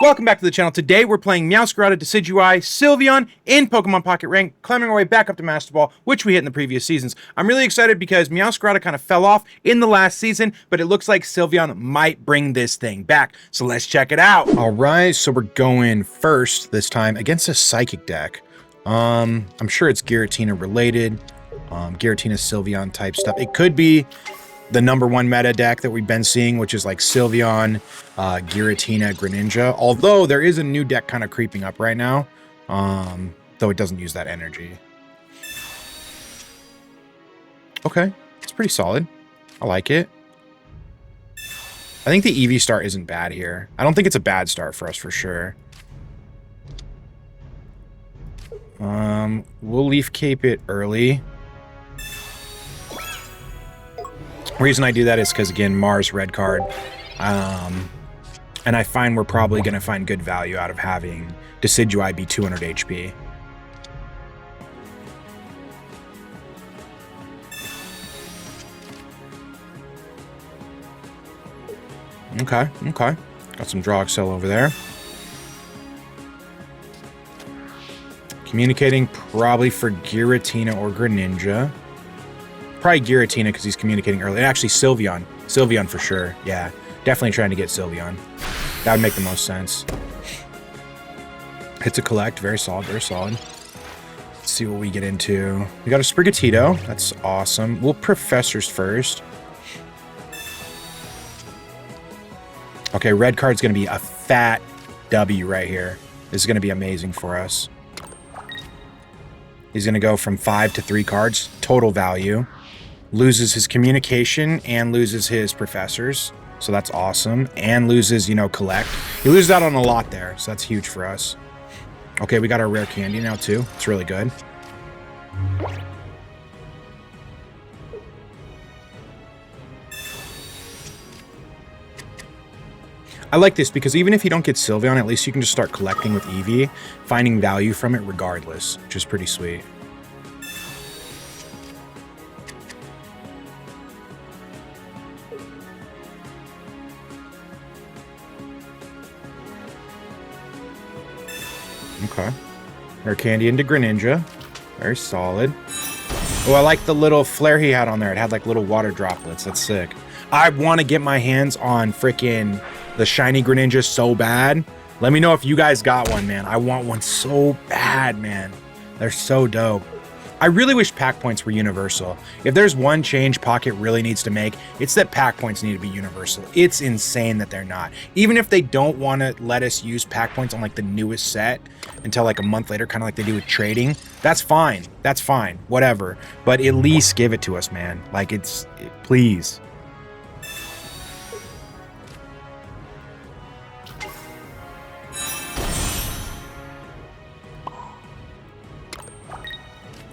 Welcome back to the channel. Today we're playing Meowscarada, Decidueye, Sylveon in Pokemon Pocket Rank, climbing our way back up to Master Ball, which we hit in the previous seasons. I'm really excited because Meowscarada kind of fell off in the last season, but it looks like Sylveon might bring this thing back. So let's check it out. All right, so we're going first this time against a Psychic deck. I'm sure it's Giratina related. Giratina Sylveon type stuff. It could be the #1 meta deck that we've been seeing, which is like Sylveon, Giratina, Greninja. Although there is a new deck kind of creeping up right now, though it doesn't use that energy. Okay, it's pretty solid. I like it. I think the EV start isn't bad here. I don't think it's a bad start for us for sure. We'll Leaf Cape it early. Reason I do that is because, again, Mars red card. And I find we're probably going to find good value out of having Decidueye be 200 HP. Okay. Got some Draw Excel over there. Communicating probably for Giratina or Greninja. Probably Giratina because he's communicating early. And actually Sylveon. Sylveon for sure. Yeah. Definitely trying to get Sylveon. That would make the most sense. Hits a collect. Very solid. Very solid. Let's see what we get into. We got a Sprigatito. That's awesome. We'll Professors first. Okay, red card's going to be a fat W right here. This is going to be amazing for us. He's going to go from 5 to 3 cards. Total value. Loses his communication and loses his Professors. So that's awesome. And loses, you know, collect. He loses out on a lot there. So that's huge for us. Okay, we got our rare candy now too. It's really good. I like this because even if you don't get Sylveon, at least you can just start collecting with Eevee, finding value from it regardless, which is pretty sweet. Okay. Rare candy into Greninja. Very solid. Oh, I like the little flare he had on there. It had like little water droplets. That's sick. I want to get my hands on freaking the shiny Greninja so bad. Let me know if you guys got one, man. I want one so bad, man. They're so dope. I really wish pack points were universal. If there's one change Pocket really needs to make, it's that pack points need to be universal. It's insane that they're not. Even if they don't want to let us use pack points on like the newest set until like a month later, kind of like they do with trading, that's fine. That's fine. Whatever. But at least give it to us, man. Like please.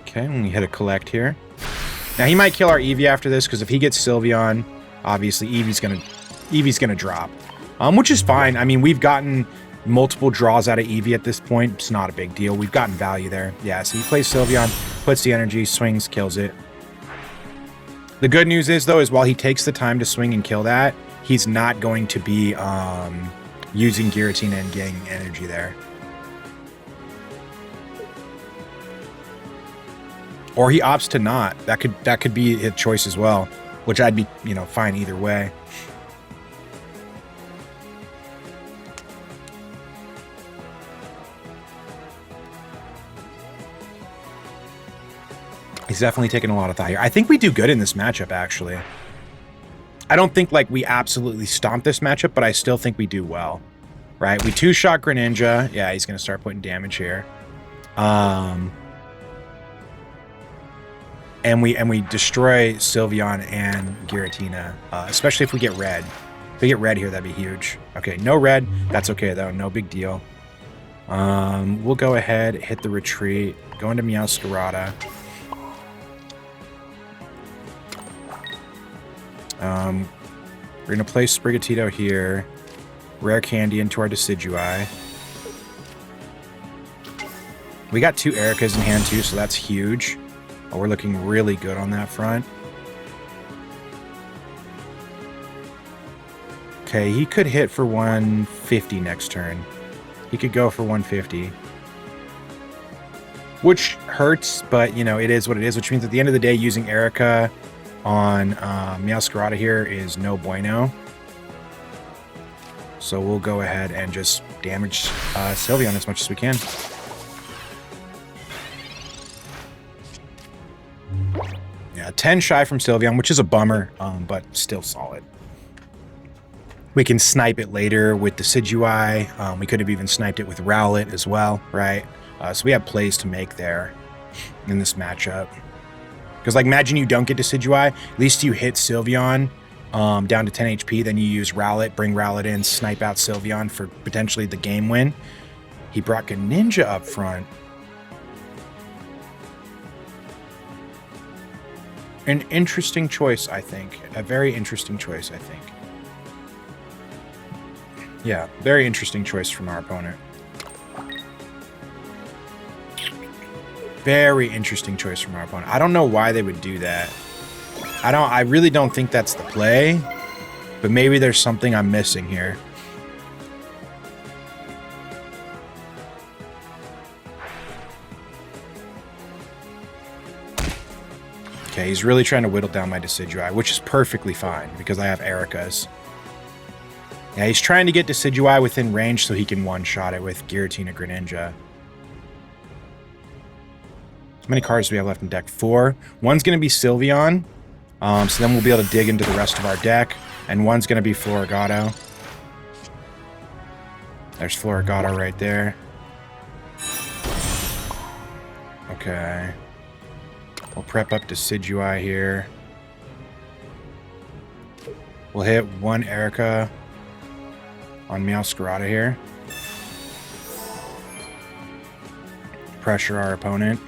Okay, when we hit a collect here. Now he might kill our Eevee after this because if he gets Sylveon, obviously Eevee's gonna drop, which is fine. I mean, we've gotten multiple draws out of Eevee at this point. It's not a big deal. We've gotten value there. Yeah. So he plays Sylveon, puts the energy, swings, kills it. The good news is though, is while he takes the time to swing and kill that, he's not going to be using Giratina and getting energy there. Or he opts to not. That could be a choice as well, which I'd be, you know, fine either way. He's definitely taking a lot of thought here. I think we do good in this matchup, actually. I don't think like we absolutely stomp this matchup, but I still think we do well. Right? We two-shot Greninja. Yeah, he's going to start putting damage here. And we destroy Sylveon and Giratina, especially if we get red. If we get red here, that'd be huge. Okay, no red. That's okay, though. No big deal. We'll go ahead, hit the retreat, go into Meowscarada. We're going to play Sprigatito here. Rare candy into our Decidueye. We got 2 Ericas in hand, too, so that's huge. Oh, we're looking really good on that front. Okay, he could hit for 150 next turn. He could go for 150. Which hurts, but, you know, it is what it is, which means at the end of the day, using Erica on Meowscarada here is no bueno. So we'll go ahead and just damage Sylveon as much as we can. Yeah, 10 shy from Sylveon, which is a bummer, but still solid. We can snipe it later with Decidueye. We could have even sniped it with Rowlet as well, right? So we have plays to make there in this matchup. Because, like, imagine you don't get Decidueye. At least you hit Sylveon down to 10 HP. Then you use Rowlet, bring Rowlet in, snipe out Sylveon for potentially the game win. He brought Greninja up front. An interesting choice, I think. A very interesting choice, I think. Yeah, very interesting choice from our opponent. Very interesting choice from our opponent. I don't know why they would do that. I really don't think that's the play, but maybe there's something I'm missing here. Okay, he's really trying to whittle down my Decidueye, which is perfectly fine because I have Erica's. Yeah, he's trying to get Decidueye within range so he can one-shot it with Giratina Greninja. How many cards do we have left in deck? 4. One's going to be Sylveon, so then we'll be able to dig into the rest of our deck. And one's going to be Floragato. There's Floragato right there. Okay. We'll prep up Decidueye here. We'll hit one Erica on Meowscarada here. Pressure our opponent.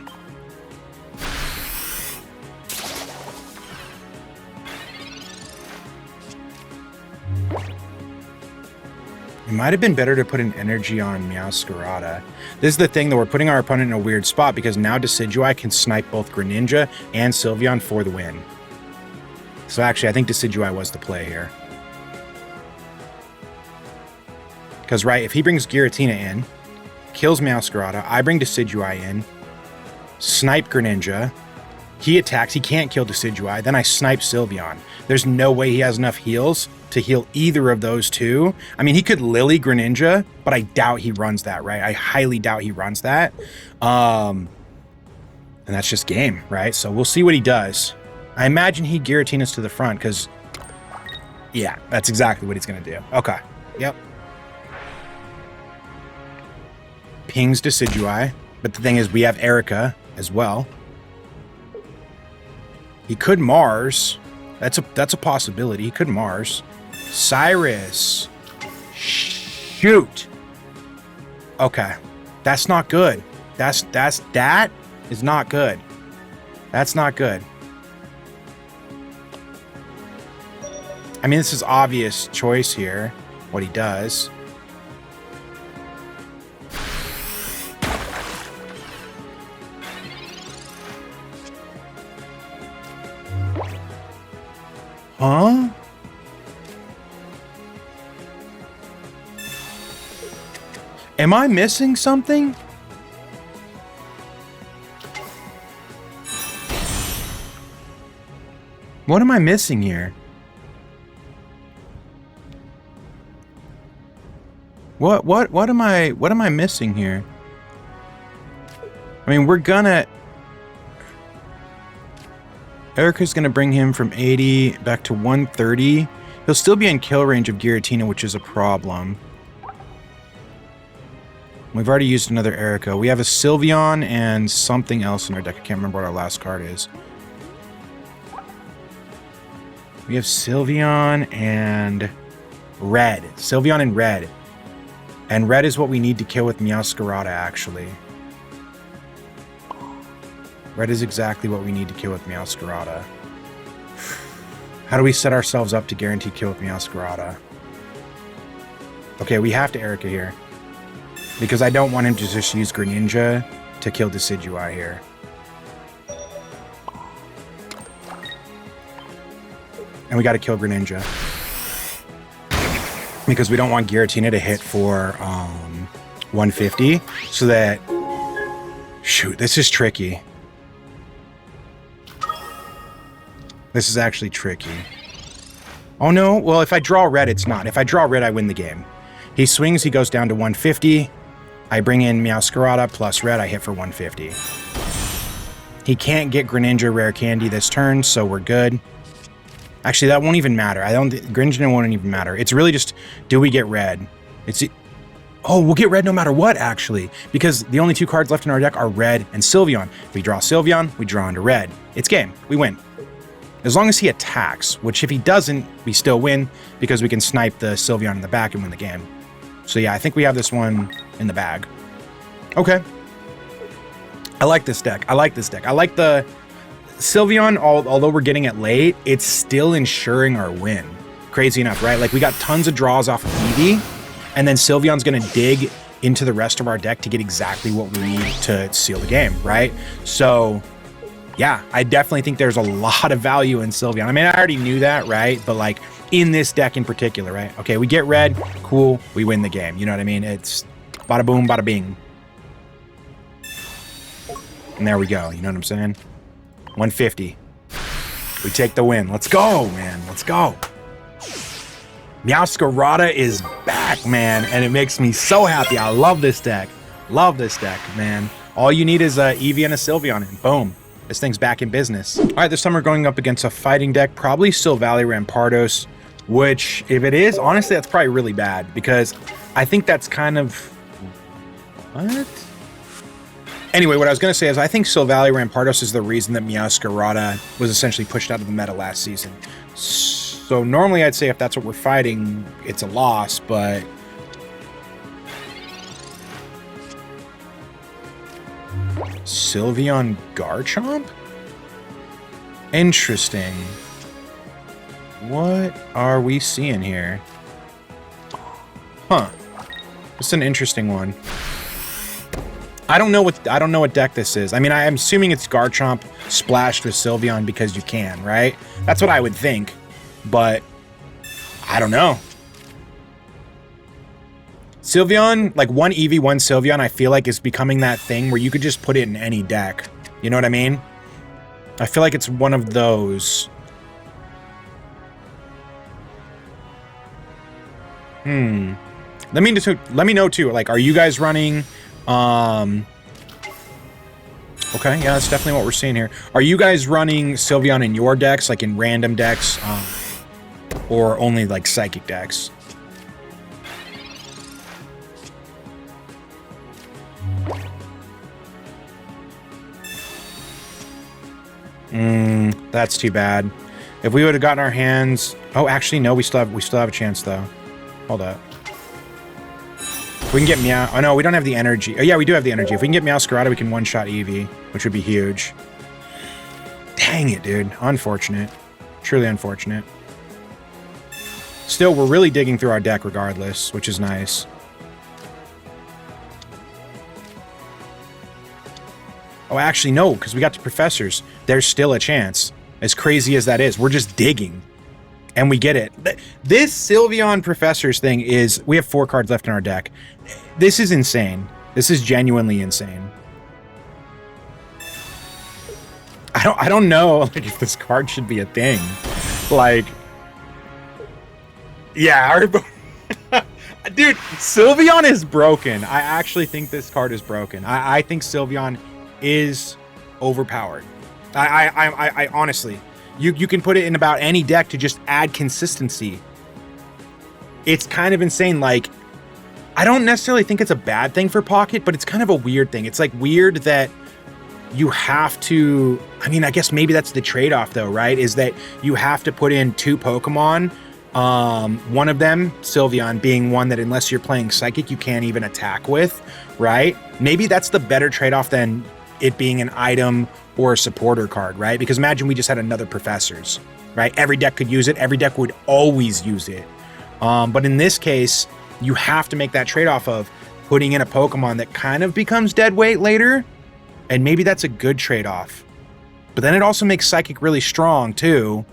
It might have been better to put an energy on Meowscarada. This is the thing, though. We're putting our opponent in a weird spot because now Decidueye can snipe both Greninja and Sylveon for the win. So actually, I think Decidueye was the play here. Because, right, if he brings Giratina in, kills Meowscarada, I bring Decidueye in, snipe Greninja, he attacks, he can't kill Decidueye, then I snipe Sylveon. There's no way he has enough heals to heal either of those two. I mean, he could Lily Greninja, but I doubt he runs that, right? I highly doubt he runs that. And that's just game, right? So we'll see what he does. I imagine he Giratinas to the front because, yeah, that's exactly what he's going to do. Okay, yep. Pings Decidueye, but the thing is we have Erica as well. He could Mars. That's a possibility. He could Mars. Cyrus. Shoot. Okay. That's not good. That is not good. That's not good. I mean, this is obvious choice here, what he does. Huh? Am I missing something? What am I missing here? What am I missing here? I mean, we're gonna Erica's going to bring him from 80 back to 130. He'll still be in kill range of Giratina, which is a problem. We've already used another Erica. We have a Sylveon and something else in our deck. I can't remember what our last card is. We have Sylveon and Red. Sylveon and Red. And Red is what we need to kill with Meowscarada, actually. Red is exactly what we need to kill with Meowscarada. How do we set ourselves up to guarantee kill with Meowscarada? Okay, we have to Erica here. Because I don't want him to just use Greninja to kill Decidueye here. And we got to kill Greninja. Because we don't want Giratina to hit for 150 so that, shoot, this is tricky. This is actually tricky. Oh no, well, if I draw red, it's not. If I draw red, I win the game. He swings, he goes down to 150. I bring in Meowscarada plus red, I hit for 150. He can't get Greninja rare candy this turn, so we're good. Actually, that won't even matter. Greninja won't even matter. It's really just, do we get red? Oh, we'll get red no matter what, actually, because the only two cards left in our deck are red and Sylveon. If we draw Sylveon, we draw into red. It's game. We win. As long as he attacks, which if he doesn't, we still win because we can snipe the Sylveon in the back and win the game. So yeah, I think we have this one in the bag. Okay. I like this deck. I like the Sylveon, although we're getting it late, it's still ensuring our win. Crazy enough, right? Like, we got tons of draws off of Eevee, and then Sylveon's going to dig into the rest of our deck to get exactly what we need to seal the game, right? So, yeah, I definitely think there's a lot of value in Sylveon. I mean, I already knew that, right? But, like, in this deck in particular, right? Okay, we get red, cool, we win the game. You know what I mean? It's bada boom, bada bing. And there we go, you know what I'm saying? 150. We take the win. Let's go, man. Let's go. Meowscarada is back, man, and it makes me so happy. I love this deck. Love this deck, man. All you need is a Eevee and a Sylveon, and boom. This thing's back in business. All right, this time we're going up against a fighting deck, probably Sylveon Rampardos, which, if it is, honestly, that's probably really bad, because I think that's kind of... What? Anyway, what I was going to say is I think Sylveon Rampardos is the reason that Meowscarada was essentially pushed out of the meta last season. So normally I'd say if that's what we're fighting, it's a loss, but... Sylveon Garchomp? Interesting. What are we seeing here? Huh. It's an interesting one. I don't know what deck this is. I mean, I'm assuming it's Garchomp splashed with Sylveon because you can, right? That's what I would think, but I don't know. Sylveon, like one Eevee, one Sylveon, I feel like is becoming that thing where you could just put it in any deck. You know what I mean? I feel like it's one of those. Let me know too. Like, are you guys running? Okay, yeah, that's definitely what we're seeing here. Are you guys running Sylveon in your decks, like in random decks, or only like psychic decks? That's too bad. If we would have gotten our hands... Oh, actually, no, we still have a chance, though. Hold up. If we can get Meow... Oh, no, we don't have the energy. Oh, yeah, we do have the energy. If we can get Meowscarada, we can one-shot Eevee, which would be huge. Dang it, dude. Unfortunate. Truly unfortunate. Still, we're really digging through our deck regardless, which is nice. Oh, actually, no, because we got the Professors. There's still a chance. As crazy as that is, we're just digging. And we get it. This Sylveon Professors thing is... We have 4 cards left in our deck. This is insane. This is genuinely insane. I don't know like, if this card should be a thing. Like... Yeah, dude, Sylveon is broken. I actually think this card is broken. I think Sylveon is overpowered. I honestly, you can put it in about any deck to just add consistency. It's kind of insane. Like, I don't necessarily think it's a bad thing for Pocket, but it's kind of a weird thing. It's like weird that you have to, I mean, I guess maybe that's the trade-off though, right? Is that you have to put in 2 Pokemon. One of them, Sylveon, being one that unless you're playing Psychic, you can't even attack with, right? Maybe that's the better trade-off than it being an item or a supporter card, right? Because imagine we just had another Professors, right? Every deck could use it. Every deck would always use it. But in this case, you have to make that trade-off of putting in a Pokemon that kind of becomes dead weight later, and maybe that's a good trade-off. But then it also makes Psychic really strong, too.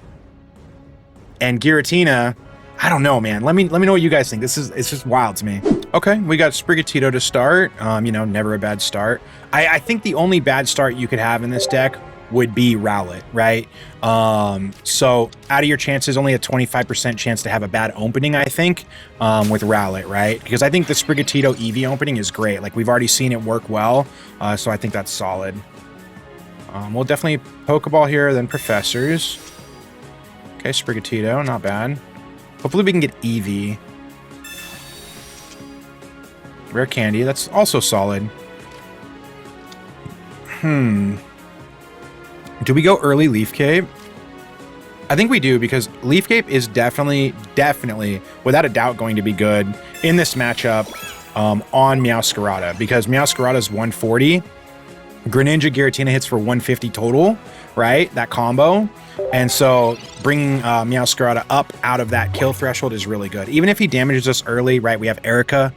And Giratina, I don't know, man. Let me know what you guys think. It's just wild to me. Okay, we got Sprigatito to start. You know, never a bad start. I think the only bad start you could have in this deck would be Rowlet, right? So out of your chances, only a 25% chance to have a bad opening, I think, with Rowlet, right? Because I think the Sprigatito Eevee opening is great. Like, we've already seen it work well, so I think that's solid. We'll definitely Pokeball here, then Professors. Okay, Sprigatito, not bad. Hopefully we can get Eevee. Rare Candy, that's also solid. Do we go early Leaf Cape? I think we do, because Leaf Cape is definitely, without a doubt, going to be good in this matchup on Meowscarada, because Meowscarada is 140. Greninja Giratina hits for 150 total, right? That combo. And so bringing Meowscarada up out of that kill threshold is really good. Even if he damages us early, right? We have Erica.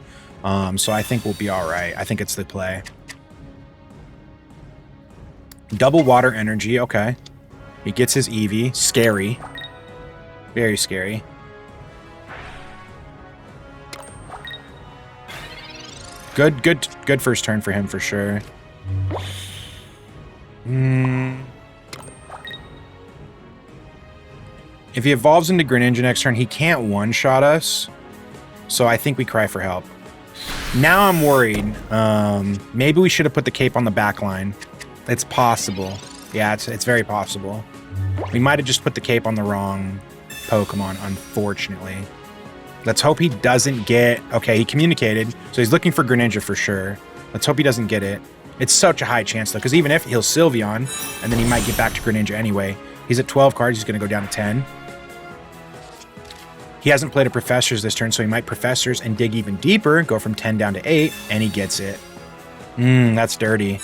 So I think we'll be all right. I think it's the play. Double water energy. Okay. He gets his Eevee. Scary. Very scary. Good first turn for him for sure. If he evolves into Greninja next turn, he can't one-shot us. So I think we cry for help. Now I'm worried. Maybe we should have put the cape on the back line. It's possible. Yeah, it's very possible. We might have just put the cape on the wrong Pokemon, unfortunately. Let's hope he doesn't get... Okay, he communicated, so he's looking for Greninja for sure. Let's hope he doesn't get it. It's such a high chance, though, because even if he'll Sylveon, and then he might get back to Greninja anyway. He's at 12 cards, he's going to go down to 10. He hasn't played a Professors this turn, so he might Professors and dig even deeper, go from 10 down to 8, and he gets it. That's dirty.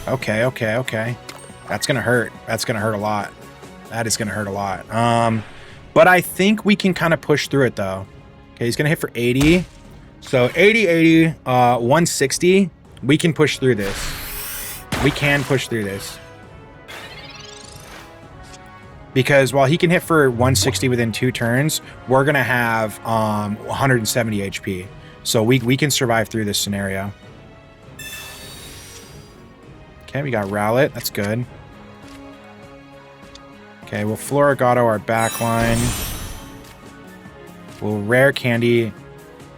Okay. That's going to hurt. That's going to hurt a lot. That is going to hurt a lot. But I think we can kind of push through it, though. Okay, he's going to hit for 80. So 80, 160. We can push through this. We can push through this. Because while he can hit for 160 within 2 turns, we're going to have 170 HP. So we can survive through this scenario. Okay, we got Rowlet. That's good. Okay, we'll Florigato our backline. We'll Rare Candy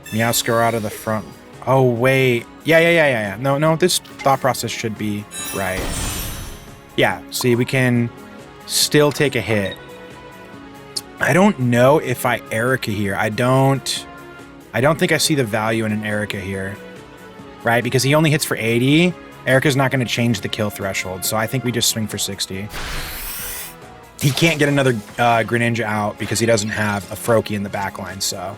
Meowscarada the front. Oh, wait. Yeah. No, this thought process should be right. Yeah, see, we can still take a hit. I don't know if I Erica here. I don't think I see the value in an Erica here. Right? Because he only hits for 80. Erica's not going to change the kill threshold, so I think we just swing for 60. He can't get another Greninja out because he doesn't have a Froakie in the backline, so...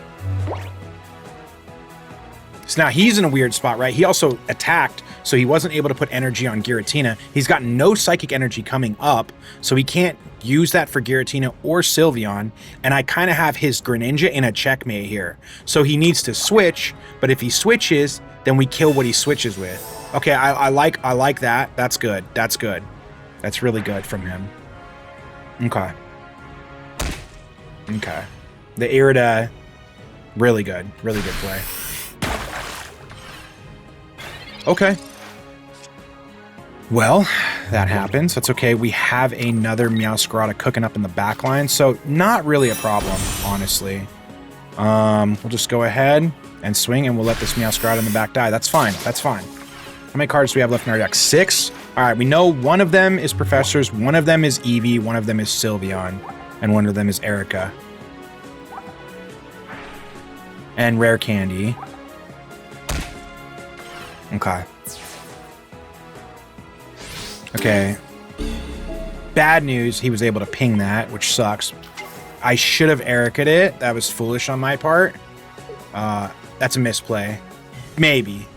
So now he's in a weird spot, right? He also attacked, so he wasn't able to put energy on Giratina. He's got no psychic energy coming up, so he can't use that for Giratina or Sylveon, and I kind of have his Greninja in a checkmate here. So he needs to switch, but if he switches, then we kill what he switches with. Okay, I like that. That's good. That's good. That's really good from him. Okay. The Irida, really good. Really good play. Okay. Well, that happens. That's okay. We have another Meowscarada cooking up in the back line, so not really a problem, honestly. We'll just go ahead and swing, and we'll let this Meowscarada in the back die. That's fine. That's fine. How many cards do we have left in our deck? 6? All right, we know one of them is Professors, one of them is Eevee, one of them is Sylveon, and one of them is Erica. And Rare Candy. Okay. Bad news, he was able to ping that, which sucks. I should have Erica'd it. That was foolish on my part. That's a misplay. Maybe.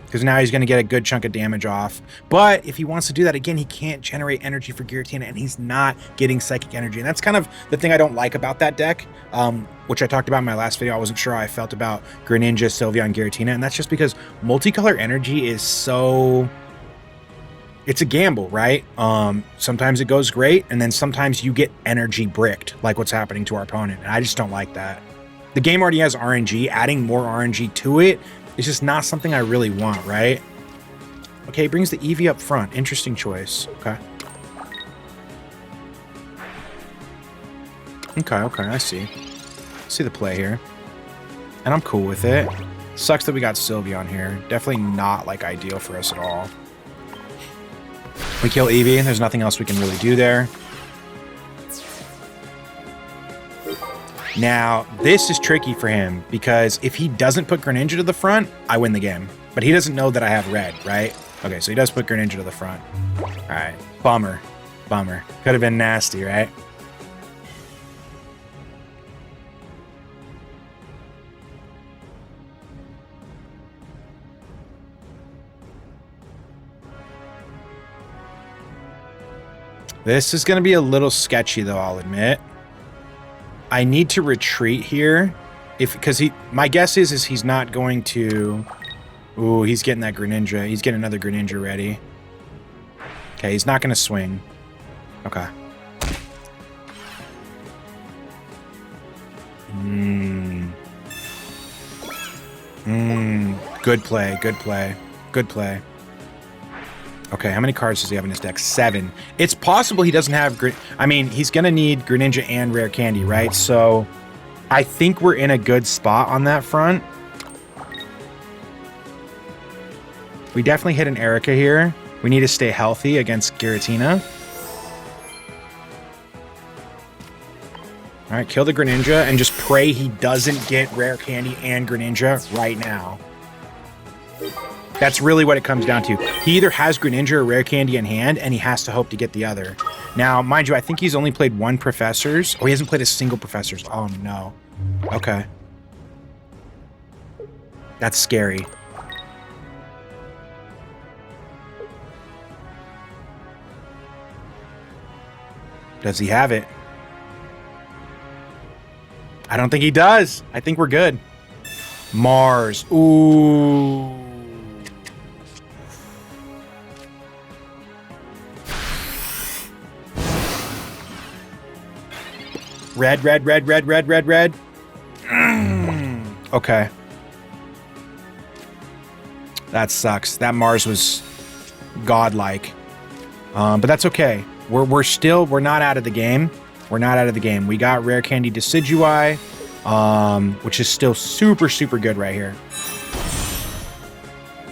Because now he's going to get a good chunk of damage off. But if he wants to do that again, he can't generate energy for Giratina, and he's not getting psychic energy. And that's kind of the thing I don't like about that deck, which I talked about in my last video. I wasn't sure how I felt about Greninja, Sylveon, Giratina, and that's just because multicolor energy is so... It's a gamble, right? Sometimes it goes great, and then sometimes you get energy bricked, like what's happening to our opponent, and I just don't like that. The game already has RNG. Adding more RNG to it is just not something I really want, right? Okay, brings the Eevee up front. Interesting choice. Okay. Okay, I see. See the play here. And I'm cool with it. Sucks that we got Sylveon here. Definitely not, like, ideal for us at all. We kill Eevee, and there's nothing else we can really do there. Now, this is tricky for him, because if he doesn't put Greninja to the front, I win the game. But he doesn't know that I have red, right? Okay, so he does put Greninja to the front. Alright, bummer. Bummer. Could have been nasty, right? This is going to be a little sketchy, though, I'll admit. I need to retreat here, because my guess is he's not going to. Ooh, he's getting that Greninja. He's getting another Greninja ready. Okay, he's not going to swing. Okay. Good play. Good play. Good play. Okay, how many cards does he have in his deck? 7. It's possible he doesn't have... I mean, he's going to need Greninja and Rare Candy, right? So, I think we're in a good spot on that front. We definitely hit an Erica here. We need to stay healthy against Giratina. Alright, kill the Greninja and just pray he doesn't get Rare Candy and Greninja right now. That's really what it comes down to. He either has Greninja or Rare Candy in hand, and he has to hope to get the other. Now, mind you, I think he's only played 1 Professors. Oh, he hasn't played a single Professors. Oh, no. Okay. That's scary. Does he have it? I don't think he does. I think we're good. Mars. Ooh. Red. Okay. That sucks. That Mars was godlike. But that's okay. We're not out of the game. We're not out of the game. We got Rare Candy Decidueye, which is still super, super good right here.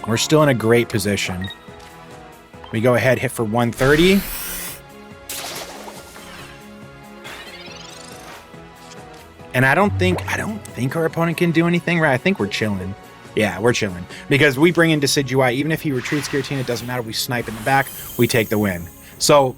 We're still in a great position. We go ahead, hit for 130. And I don't think our opponent can do anything, right? I think we're chilling. Yeah, we're chilling. Because we bring in Decidueye, even if he retreats Giratina, it doesn't matter. We snipe in the back, we take the win. So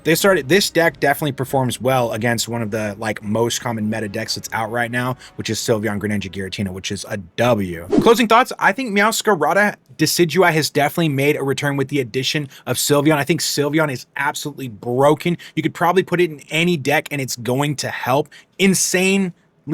this deck definitely performs well against one of the most common meta decks that's out right now, which is Sylveon, Greninja, Giratina, which is a W. Closing thoughts, I think Meowscarada Decidueye has definitely made a return with the addition of Sylveon. I think Sylveon is absolutely broken. You could probably put it in any deck and it's going to help. Insanely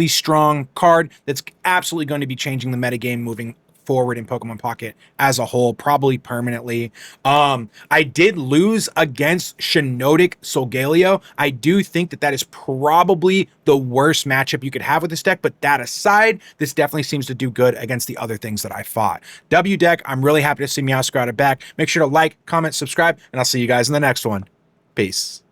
strong card that's absolutely going to be changing the metagame moving forward in Pokemon Pocket as a whole, probably permanently. I did lose against Shiinotic Solgaleo. I do think that is probably the worst matchup you could have with this deck, but that aside, this definitely seems to do good against the other things that I fought. W deck, I'm really happy to see Meowscarada back. Make sure to like, comment, subscribe, and I'll see you guys in the next one. Peace.